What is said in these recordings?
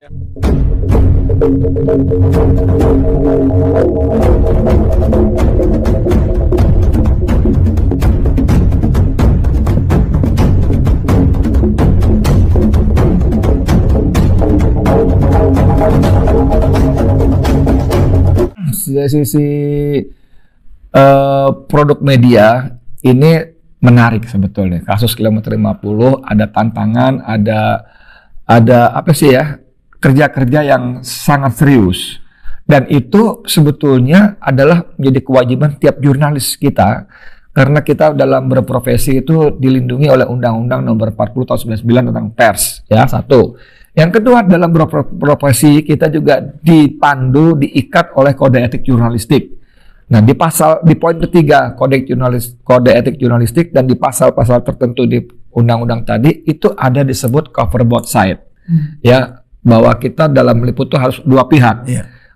Dari sisi produk media ini menarik sebetulnya. Kasus Kilometer 50 ada tantangan, ada apa sih ya, kerja-kerja yang sangat serius. Dan itu sebetulnya adalah menjadi kewajiban tiap jurnalis kita, karena kita dalam berprofesi itu dilindungi oleh Undang-Undang Nomor 40 Tahun 99 tentang pers, ya, satu. Yang kedua, dalam berprofesi kita juga dipandu, diikat oleh kode etik jurnalistik. Nah, di poin ketiga kode etik jurnalistik dan di pasal-pasal tertentu di undang-undang tadi itu ada disebut cover both side. Ya, bahwa kita dalam meliput itu harus dua pihak.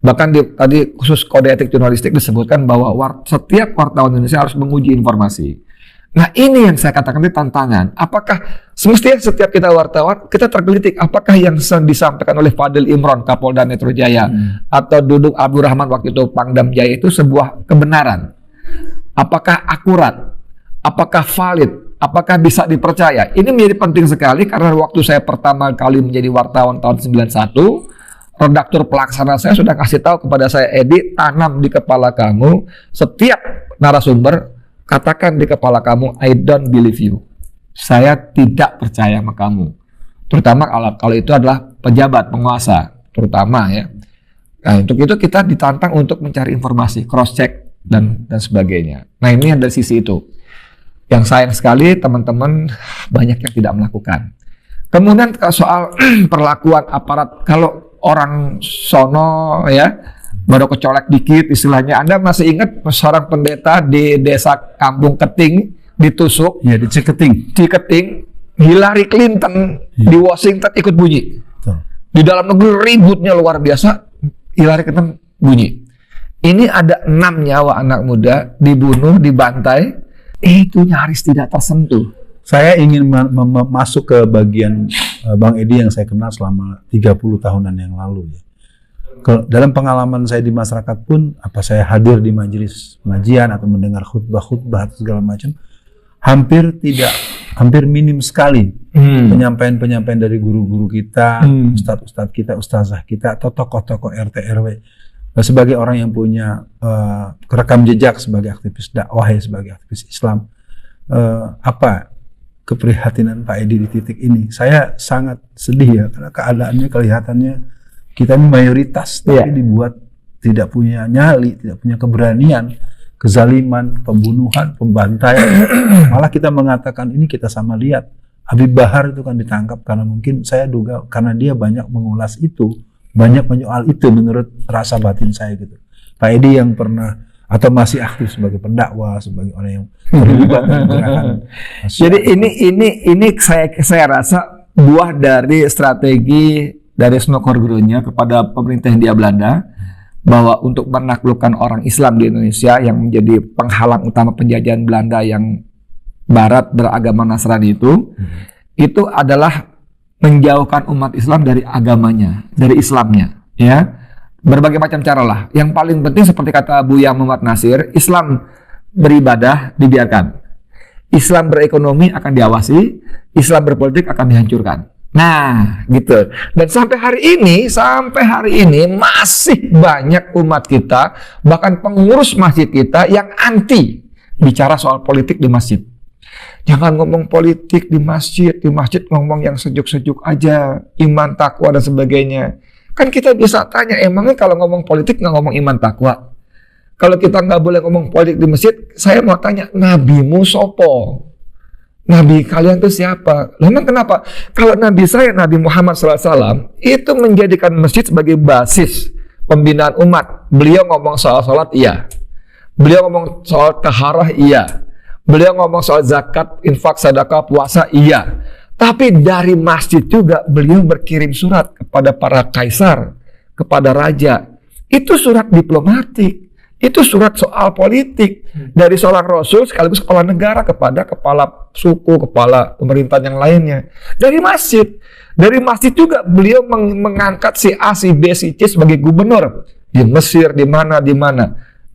Bahkan tadi khusus kode etik jurnalistik disebutkan bahwa setiap wartawan Indonesia harus menguji informasi. Nah, ini yang saya katakan itu tantangan. Apakah semestinya setiap kita wartawan, kita tergelitik apakah yang disampaikan oleh Fadil Imron, Kapolda Metro Jaya, atau Dudung Abdurrahman waktu itu Pangdam Jaya itu sebuah kebenaran? Apakah akurat? Apakah valid? Apakah bisa dipercaya? Ini menjadi penting sekali karena waktu saya pertama kali menjadi wartawan tahun 91, redaktur pelaksana saya sudah kasih tahu kepada saya, Edi, tanam di kepala kamu setiap narasumber, katakan di kepala kamu, I don't believe you. Saya tidak percaya sama kamu. Terutama kalau itu adalah pejabat, penguasa, terutama ya. Nah, untuk itu kita ditantang untuk mencari informasi, cross check dan sebagainya. Nah, ini dari sisi itu. Yang sayang sekali teman-teman banyak yang tidak melakukan. Kemudian soal perlakuan aparat, kalau orang sono ya baru kecolek dikit istilahnya. Anda masih ingat seorang pendeta di desa Kampung Keting ditusuk? Ya, di Ciketing. Hillary Clinton di Washington ikut bunyi. Di dalam negeri ributnya luar biasa, Hillary Clinton bunyi. Ini ada 6 nyawa anak muda dibunuh, dibantai, itu nyaris tidak tersentuh. Saya ingin masuk ke bagian Bang Edi yang saya kenal selama 30 tahunan yang lalu ya. Dalam pengalaman saya di masyarakat pun, apa saya hadir di majelis pengajian atau mendengar khutbah atau segala macam, hampir minim sekali penyampaian dari guru-guru kita, ustadz kita, ustazah kita, atau tokoh-tokoh RT RW. Sebagai orang yang punya rekam jejak sebagai aktivis dakwah, sebagai aktivis Islam, apa keprihatinan Pak Edi di titik ini? Saya sangat sedih ya, karena keadaannya kelihatannya kita ini mayoritas, tapi dibuat tidak punya nyali, tidak punya keberanian, kezaliman, pembunuhan, pembantaian. Malah kita mengatakan ini kita sama lihat. Habib Bahar itu kan ditangkap karena mungkin saya duga karena dia banyak mengulas itu, banyak menyoal itu menurut rasa batin saya gitu. Pak Edi yang pernah atau masih aktif sebagai pendakwah, sebagai orang yang terlibat dalam gerakan. Jadi ini saya rasa buah dari strategi dari Snokkergroennya kepada pemerintah Hindia Belanda, bahwa untuk menaklukkan orang Islam di Indonesia yang menjadi penghalang utama penjajahan Belanda yang Barat beragama Nasrani itu adalah menjauhkan umat Islam dari agamanya, dari Islamnya, ya. Berbagai macam cara lah. Yang paling penting seperti kata Buya Muhammad Nasir, Islam beribadah dibiarkan, Islam berekonomi akan diawasi, Islam berpolitik akan dihancurkan. Nah, gitu. Dan sampai hari ini masih banyak umat kita, bahkan pengurus masjid kita yang anti bicara soal politik di masjid. Jangan ngomong politik di masjid ngomong yang sejuk-sejuk aja, iman, takwa dan sebagainya. Kan kita bisa tanya, emangnya kalau ngomong politik nggak ngomong iman, takwa? Kalau kita nggak boleh ngomong politik di masjid, saya mau tanya, nabimu sopo? Nabi kalian itu siapa? Memang kenapa? Kalau Nabi saya, Nabi Muhammad SAW, itu menjadikan masjid sebagai basis pembinaan umat. Beliau ngomong soal sholat, iya. Beliau ngomong soal taharah, iya. Beliau ngomong soal zakat, infak, sedekah, puasa, iya. Tapi dari masjid juga beliau berkirim surat kepada para kaisar, kepada raja. Itu surat diplomatik. Itu surat soal politik dari seorang Rasul sekaligus kepala negara kepada kepala suku, kepala pemerintahan yang lainnya. Dari masjid juga beliau mengangkat si A, si B, si C sebagai gubernur di Mesir, di mana.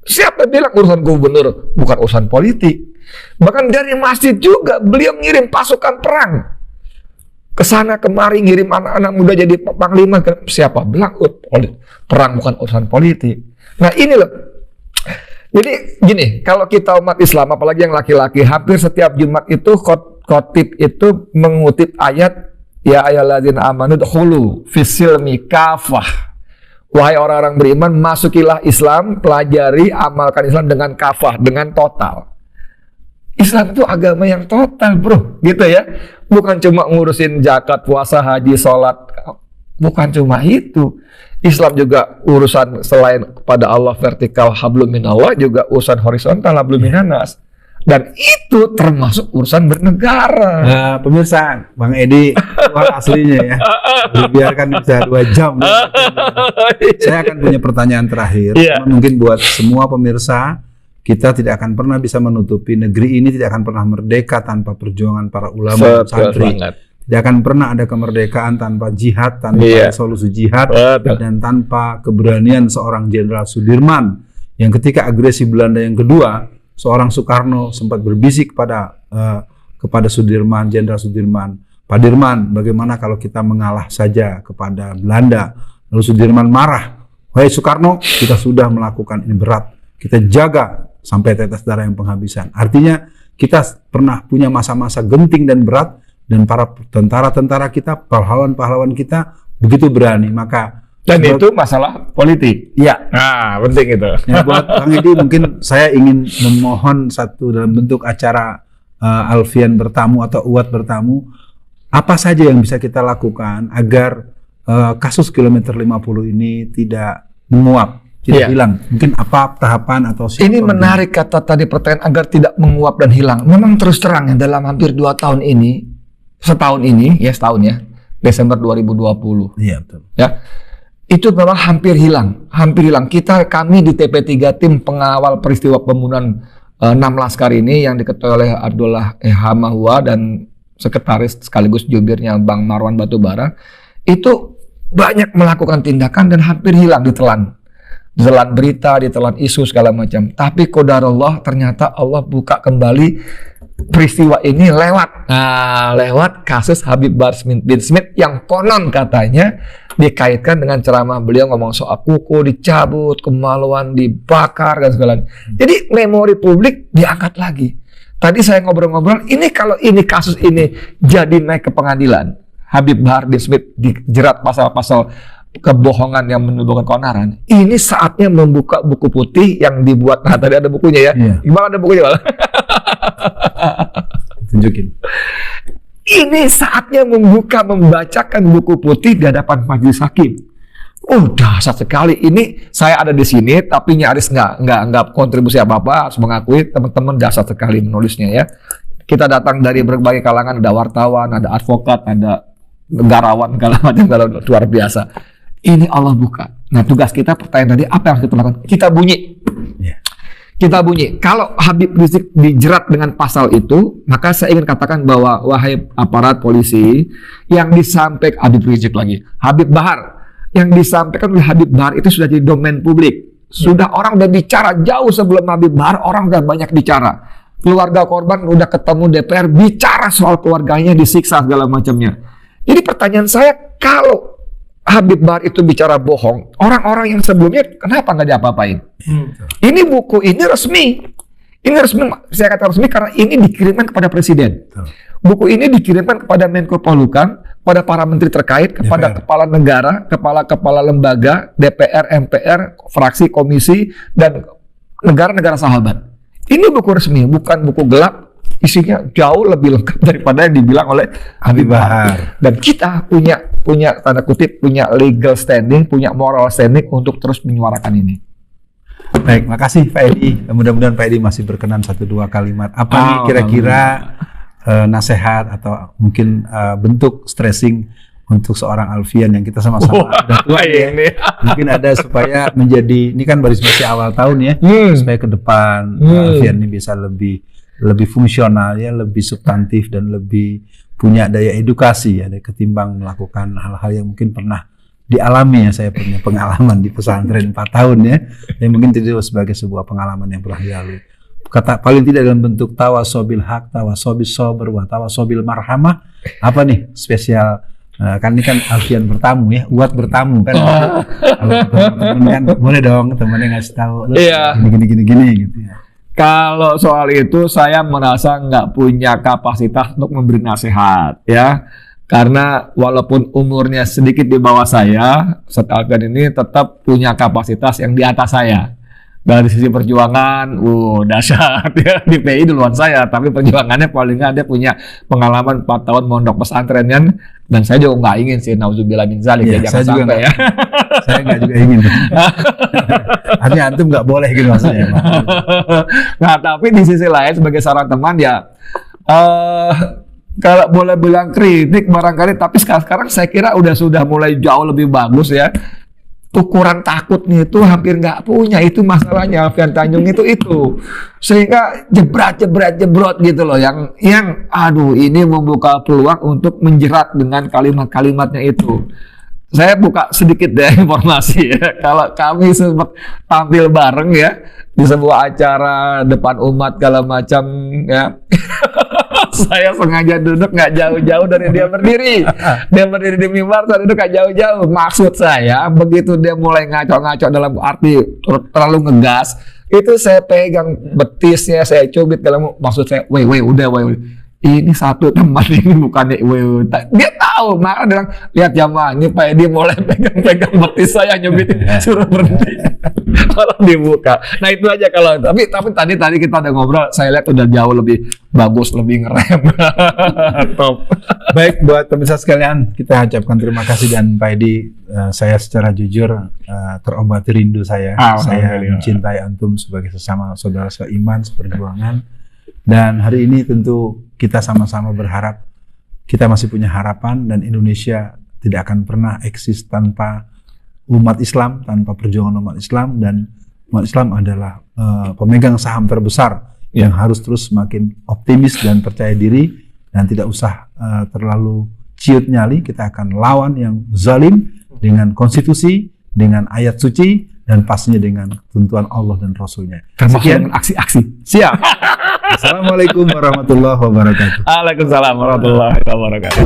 Siapa bilang urusan gubernur bukan urusan politik? Bahkan dari masjid juga beliau ngirim pasukan perang ke sana kemari, ngirim anak-anak muda jadi panglima. Siapa bilang perang bukan urusan politik? Nah ini loh. Jadi gini, kalau kita umat Islam, apalagi yang laki-laki, hampir setiap Jumat itu khotib itu mengutip ayat ya ayyuhalladzina amanu dkhulu fis-silmi kafah. Wahai orang-orang beriman, masukilah Islam, pelajari, amalkan Islam dengan kafah, dengan total. Islam itu agama yang total, bro, gitu ya. Bukan cuma ngurusin zakat, puasa, haji, sholat. Bukan cuma itu. Islam juga urusan selain kepada Allah vertikal hablum minallah, juga urusan horizontal hablum minannas. Dan itu termasuk urusan bernegara. Nah, pemirsa, Bang Edi luar aslinya ya. Dibiarkan bisa 2 jam. Saya akan punya pertanyaan terakhir. Mungkin buat semua pemirsa, kita tidak akan pernah bisa menutupi negeri ini tidak akan pernah merdeka tanpa perjuangan para ulama dan santri. Tidak akan pernah ada kemerdekaan tanpa jihad, tanpa solusi jihad, dan tanpa keberanian seorang Jenderal Sudirman yang ketika agresi Belanda yang kedua, seorang Soekarno sempat berbisik kepada Sudirman, Jenderal Sudirman, Pak Dirman, bagaimana kalau kita mengalah saja kepada Belanda? Lalu Sudirman marah, wahai Soekarno, kita sudah melakukan ini berat, kita jaga sampai tetes darah yang penghabisan. Artinya kita pernah punya masa-masa genting dan berat, dan para tentara-tentara kita, pahlawan-pahlawan kita begitu berani. Dan itu masalah politik. Ya, penting itu. Ya, buat Bang Edi, mungkin saya ingin memohon satu dalam bentuk acara Alfian bertamu atau Uwat bertamu, apa saja yang bisa kita lakukan agar kasus kilometer 50 ini tidak menguap, tidak hilang. Mungkin apa tahapan atau ini menarik kata tadi pertanyaan agar tidak menguap dan hilang. Memang terus terang ya dalam hampir 2 tahun ini, setahun ya, Desember 2020. Iya, betul. Ya. Itu memang hampir hilang. Kami di TP3 tim pengawal peristiwa pembunuhan 6 laskar ini yang diketuai oleh Abdullah Hamahua dan sekretaris sekaligus jubirnya Bang Marwan Batubara, itu banyak melakukan tindakan dan hampir hilang ditelan berita, ditelan isu segala macam. Tapi qadarullah, ternyata Allah buka kembali peristiwa ini lewat kasus Habib Bahar bin Smith yang konon katanya dikaitkan dengan ceramah beliau ngomong soal kuku dicabut, kemaluan dibakar dan segala. Jadi memori publik diangkat lagi. Tadi saya ngobrol-ngobrol, ini kalau kasus ini jadi naik ke pengadilan, Habib Bahar bin Smith dijerat pasal-pasal kebohongan yang menimbulkan keonaran. Ini saatnya membuka buku putih yang dibuat. Nah, tadi ada bukunya ya. Gimana ada bukunya, Bang? Tunjukin. Ini saatnya membacakan buku putih di hadapan majelis hakim. Dahsyat sekali. Ini saya ada di sini, tapi nyaris nggak kontribusi apa-apa. Harus mengakui teman-teman dahsyat sekali menulisnya ya. Kita datang dari berbagai kalangan, ada wartawan, ada advokat, ada negarawan, segala macam, luar biasa. Ini Allah buka. Nah, tugas kita pertanyaan tadi, apa yang harus kita lakukan? Kita bunyi. Kalau Habib Rizik dijerat dengan pasal itu, maka saya ingin katakan bahwa wahai aparat polisi yang disampaikan Habib Rizik lagi, Habib Bahar yang disampaikan oleh Habib Bahar itu sudah jadi domain publik. Sudah orang udah bicara jauh sebelum Habib Bahar, orang udah banyak bicara. Keluarga korban udah ketemu DPR bicara soal keluarganya disiksa segala macamnya. Jadi pertanyaan saya, kalau Habib Bahar itu bicara bohong, orang-orang yang sebelumnya kenapa nggak diapa-apain? Ini buku ini resmi. Ini resmi, saya kata resmi karena ini dikirimkan kepada Presiden. Buku ini dikirimkan kepada Menko Polhukam, kepada para menteri terkait, kepada kepala negara, kepala lembaga, DPR, MPR, fraksi, komisi, dan negara-negara sahabat. Ini buku resmi, bukan buku gelap. Isinya jauh lebih lengkap daripada yang dibilang oleh Habib Bahar. Dan kita punya tanda kutip, punya legal standing, punya moral standing untuk terus menyuarakan ini. Baik, makasih Pak Edi. Mudah-mudahan Pak Edi masih berkenan 1-2 kalimat. Apa nih kira-kira nasihat atau mungkin bentuk stressing untuk seorang Alfian yang kita sama-sama udah tua ya. Mungkin ada supaya menjadi, ini kan masih awal tahun ya, supaya ke depan Alfian ini bisa lebih fungsional ya, lebih substantif dan lebih punya daya edukasi ya, ketimbang melakukan hal-hal yang mungkin pernah dialami ya. Saya punya pengalaman di pesantren 4 tahun ya, yang mungkin tidak sebagai sebuah pengalaman yang pernah dilalui. Kata paling tidak dalam bentuk tawasobil haq, tawasobil sober, wa tawasobil marhamah. Apa nih spesial? Kan ini kan Alfian bertamu ya, buat bertamu kan. Kalau teman-teman kan boleh dong temannya ngasih tahu, gini gitu ya. Kalau soal itu saya merasa nggak punya kapasitas untuk memberi nasihat ya. Karena walaupun umurnya sedikit di bawah saya, Ustadz Alfian ini tetap punya kapasitas yang di atas saya. Dari sisi perjuangan, dahsyat ya, di PI duluan saya, tapi perjuangannya paling nggak dia punya pengalaman 4 tahun mondok pesantren kan, dan saya juga nggak ingin sih, nauzubillah min dzalik ya, jangan sampai ya. Saya nggak juga ingin. Artinya antum nggak boleh gitu maksudnya. Nah, tapi di sisi lain sebagai seorang teman ya, kalau boleh bilang kritik barangkali, tapi sekarang saya kira sudah mulai jauh lebih bagus ya. Ukuran takutnya itu hampir nggak punya, itu masalahnya Alfian Tanjung itu sehingga jebrot gitu loh, yang aduh ini membuka peluang untuk menjerat dengan kalimat-kalimatnya itu. Saya buka sedikit deh informasi ya, kalau kami sempat tampil bareng ya di sebuah acara depan umat segala macam ya. Saya sengaja duduk nggak jauh-jauh dari dia berdiri. Dia berdiri di mimbar, saya duduk nggak jauh-jauh. Maksud saya, begitu dia mulai ngaco-ngaco dalam arti terlalu ngegas, itu saya pegang betisnya, saya cubit. Kalau maksud saya, udah. Ini satu teman ini bukannya dia tahu, maka dia bilang, lihat jamaah ini Pak Edi mulai pegang betis saya, nyubitin, suruh berhenti. Kalau dibuka. Nah itu aja kalau tapi tadi kita udah ngobrol, saya lihat udah jauh lebih bagus, lebih ngerem. Top. Baik, buat pemirsa sekalian, kita ucapkan terima kasih, dan Pak Edi, saya secara jujur terobati rindu saya. Saya mencintai antum sebagai sesama saudara seiman, seperjuangan. Dan hari ini tentu kita sama-sama berharap, kita masih punya harapan, dan Indonesia tidak akan pernah eksis tanpa umat Islam, tanpa perjuangan umat Islam. Dan umat Islam adalah pemegang saham terbesar yang harus terus semakin optimis dan percaya diri, dan tidak usah terlalu ciut nyali. Kita akan lawan yang zalim dengan konstitusi, dengan ayat suci, dan pastinya dengan tuntunan Allah dan Rasulnya. Sekian aksi-aksi. Siap. Assalamualaikum warahmatullahi wabarakatuh. Waalaikumsalam warahmatullahi wabarakatuh.